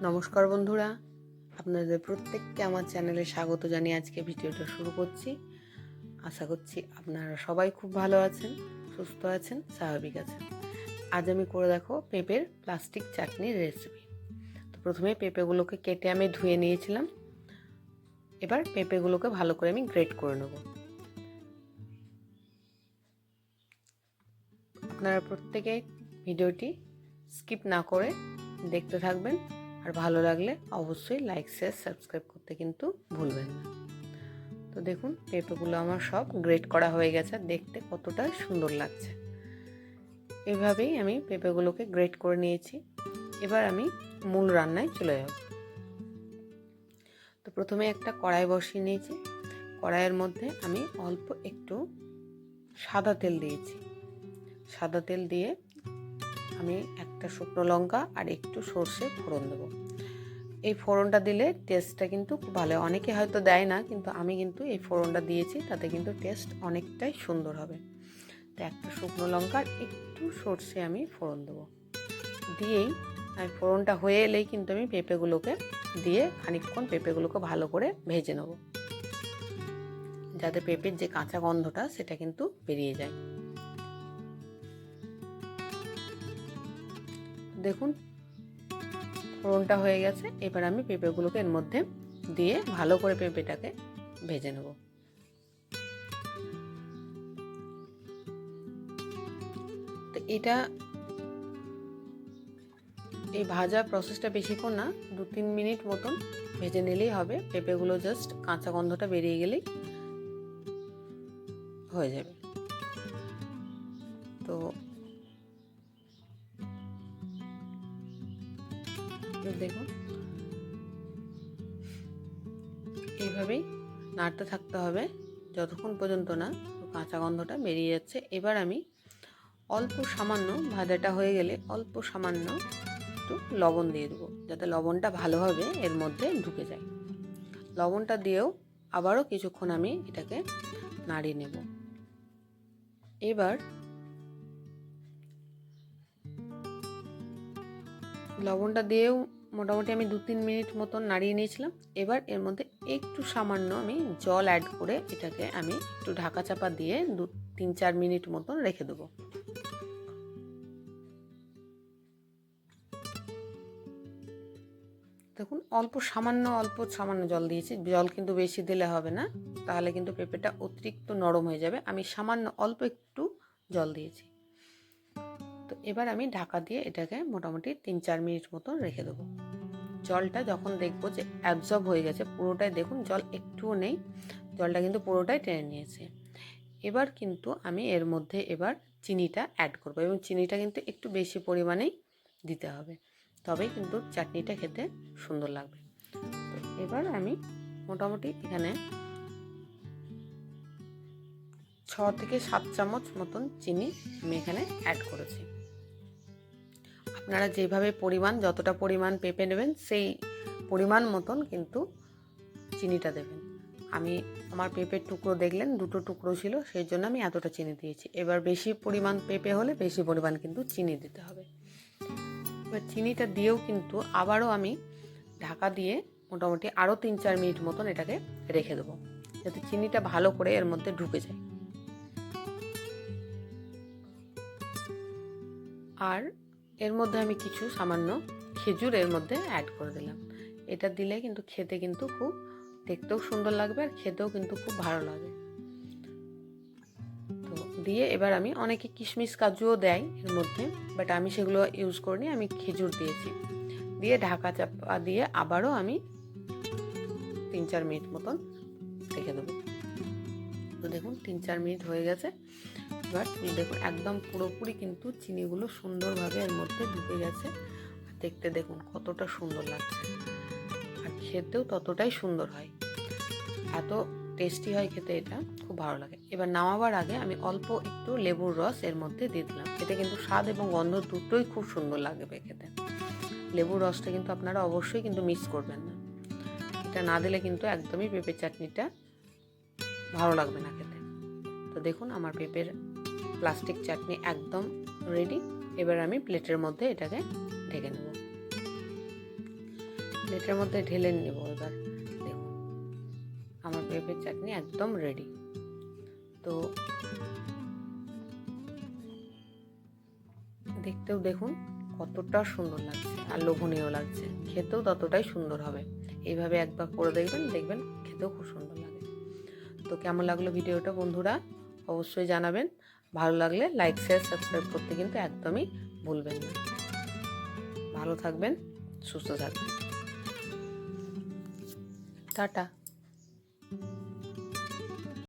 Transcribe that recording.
নমস্কার বন্ধুরা, আপনাদের প্রত্যেককে আমার চ্যানেলে স্বাগত জানিয়ে আজকে ভিডিওটা শুরু করছি। আশা করছি আপনারা সবাই খুব ভালো আছেন, সুস্থ আছেন, স্বাভাবিক আছেন। আজ আমি করে দেখো পেঁপের প্লাস্টিক চাটনির রেসিপি। তো প্রথমে পেঁপেগুলোকে কেটে আমি ধুয়ে নিয়েছিলাম। এবার পেঁপেগুলোকে ভালো করে আমি গ্রেট করে নেব। আপনারা প্রত্যেকে ভিডিওটি স্কিপ না করে দেখতে থাকবেন, আর ভালো লাগলে অবশ্যই লাইক, শেয়ার, সাবস্ক্রাইব করতে কিন্তু ভুলবেন না। তো দেখুন পেঁপেগুলো আমার সব গ্রেট করা হয়ে গেছে, দেখতে কতটা সুন্দর লাগছে। এভাবেই আমি পেঁপেগুলোকে গ্রেট করে নিয়েছি। এবার আমি মূল রান্নায় চলে যাব। তো প্রথমে একটা কড়াই বসিয়ে নিয়েছি। কড়াইয়ের মধ্যে আমি অল্প একটু সাদা তেল দিয়েছি। সাদা তেল দিয়ে আমি একটা শুকনো লঙ্কা আর একটু সর্ষে ফোড়ন দেবো। এই ফোড়নটা দিলে টেস্টটা কিন্তু খুব ভালো। অনেকে হয়তো দেয় না, কিন্তু আমি কিন্তু এই ফোড়নটা দিয়েছি, তাতে কিন্তু টেস্ট অনেকটাই সুন্দর হবে। তো একটা শুকনো লঙ্কা আর একটু সর্ষে আমি ফোড়ন দেবো। দিয়েই আমি ফোড়নটা হয়ে এলেই কিন্তু আমি পেঁপেগুলোকে দিয়ে খানিকক্ষণ পেঁপেগুলোকে ভালো করে ভেজে নেব, যাতে পেঁপের যে কাঁচা গন্ধটা সেটা কিন্তু বেরিয়ে যায়। দেখুন ফোড়নটা হয়ে গেছে। এবার আমি পেঁপেগুলোকে এর মধ্যে দিয়ে ভালো করে পেঁপেটাকে ভেজে নেব। তো এই ভাজা প্রসেসটা বেশিক্ষণ না, 2-3 মিনিট মতন ভেজে নিলেই হবে। পেঁপেগুলো জাস্ট কাঁচা গন্ধটা বেরিয়ে গেলেই হয়ে যাবে। তো দেখুন এইভাবেই নাড়তে থাকতে হবে যতক্ষণ পর্যন্ত না কাঁচা গন্ধটা বেরিয়ে যাচ্ছে। এবার আমি অল্প সামান্য, ভাজাটা হয়ে গেলে অল্প সামান্য একটু লবণ দিয়ে দেবো, যাতে লবণটা ভালোভাবে এর মধ্যে ঢুকে যায়। লবণটা দিয়েও আবারও কিছুক্ষণ আমি এটাকে নাড়িয়ে নেব। এবার লবণটা দিয়েও মোটামুটি আমি 2-3 মিনিট মতন নাড়িয়ে নিয়েছিলাম। এবার এর মধ্যে একটু সামান্য আমি জল অ্যাড করে এটাকে আমি একটু ঢাকা চাপা দিয়ে 2-3-4 মিনিট মতন রেখে দেবো। দেখুন অল্প সামান্য জল দিয়েছি। জল কিন্তু বেশি দিলে হবে না, তাহলে কিন্তু পেঁপেটা অতিরিক্ত নরম হয়ে যাবে। আমি সামান্য অল্প একটু জল দিয়েছি। তো এবার আমি ঢাকা দিয়ে এটাকে মোটামুটি 3-4 মিনিট মতন রেখে দেবো। জলটা যখন দেখবো যে অ্যাবজর্ব হয়ে গেছে পুরোটাই, দেখুন জল একটুও নেই, জলটা কিন্তু পুরোটাই টেনে নিয়েছে। এবার কিন্তু আমি এর মধ্যে এবার চিনিটা অ্যাড করবো, এবং চিনিটা কিন্তু একটু বেশি পরিমাণেই দিতে হবে, তবেই কিন্তু চাটনিটা খেতে সুন্দর লাগবে। তো এবার আমি মোটামুটি এখানে 6-7 চামচ মতন চিনি আমি এখানে অ্যাড করেছি। আপনারা যেভাবে যতটা পরিমাণ পেঁপে নেবেন সেই পরিমাণ মতন কিন্তু চিনিটা দেবেন। আমার পেঁপের টুকরো দেখলেন 2টো টুকরো ছিল, সেই জন্য আমি এতটা চিনি দিয়েছি। এবার বেশি পরিমাণ পেঁপে হলে বেশি পরিমাণ কিন্তু চিনি দিতে হবে। এবার চিনিটা দিয়েও কিন্তু আবারও আমি ঢাকা দিয়ে মোটামুটি আরও 3-4 মিনিট মতন এটাকে রেখে দেবো, যাতে চিনিটা ভালো করে এর মধ্যে ঢুকে যায়। আর এর মধ্যে আমি কিছু সামান্য খেজুর এর মধ্যে অ্যাড করে দিলাম। এটা দিলে কিন্তু খেতে কিন্তু খুব দেখতেও সুন্দর লাগবে, আর খেতেও কিন্তু খুব ভালো লাগে। তো দিয়ে এবার আমি, অনেকে কিশমিশ কাজুও দেয় এর মধ্যে, বাট আমি সেগুলো ইউজ করিনি, আমি খেজুর দিয়েছি। দিয়ে ঢাকা চাপা দিয়ে আবারও আমি 3-4 মিনিট মতন রেখে দেবো। তো দেখুন 3-4 মিনিট হয়ে গেছে। এবার দেখুন একদম পুরোপুরি কিন্তু চিনিগুলো সুন্দরভাবে এর মধ্যে ঢুকে গেছে, আর দেখতে দেখুন কতটা সুন্দর লাগছে, আর খেতেও ততটাই সুন্দর হয়। এত টেস্টি হয় খেতে, এটা খুব ভালো লাগে। এবার নামাবার আগে আমি অল্প একটু লেবুর রস এর মধ্যে দিয়ে দিলাম। এতে কিন্তু স্বাদ এবং গন্ধ দুটোই খুব সুন্দর লাগবে খেতে। লেবুর রসটা কিন্তু আপনারা অবশ্যই কিন্তু মিস করবেন না। এটা না দিলে কিন্তু একদমই পেঁপের চাটনিটা ভালো লাগবে না খেতে। তো দেখুন আমার পেঁপের প্লাস্টিক চাটনি একদম রেডি। এবার আমি প্লেটের মধ্যে এটাকে ঢেকে নেব। প্লেটের মধ্যে ঢেলে নেব। এবার দেখুন আমার পেঁপের চাটনি একদম রেডি। তো দেখতেও দেখুন কতটা সুন্দর লাগছে আর লোভনীয় লাগছে, খেতেও ততটাই সুন্দর হবে। এইভাবে একবার করে দেখবেন, দেখবেন খেতেও খুব সুন্দর লাগে। তো কেমন লাগলো ভিডিওটা বন্ধুরা অবশ্যই জানাবেন। ভালো লাগলে লাইক শেয়ার সাবস্ক্রাইব করতে কিন্তু একদমই ভুলবেন না। ভালো থাকবেন, সুস্থ থাকবেন, টাটা।